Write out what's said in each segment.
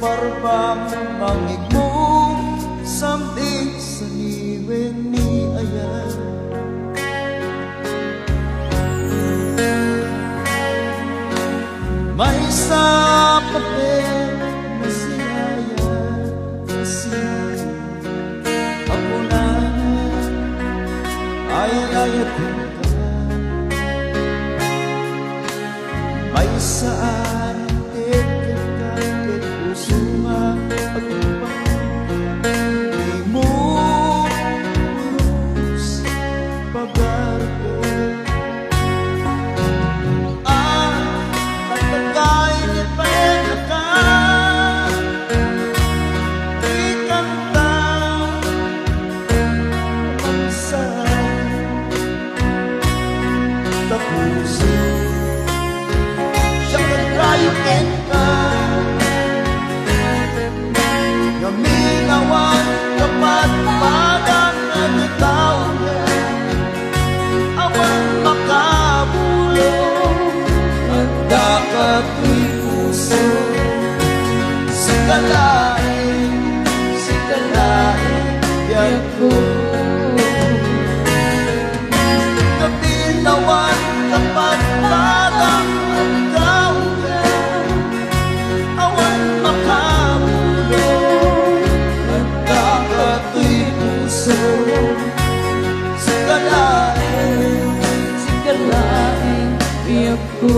Barbang mangigmo samdig sa niwen ni ayan. May sa papel na silayan kasi ako na ay layatin ka. May saan gaminawan kapat padang nagitaw awan makabulong at dapat ipuso sikalain yan ko gaminawan kapat padang nagitaw awan makabulong sikalain biyak ko.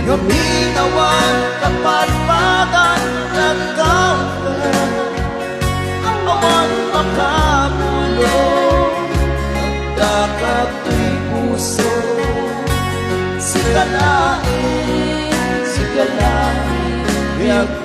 Gaminawan kapat padang nagtaw ka awan makabulong dapat puso sikalain biyak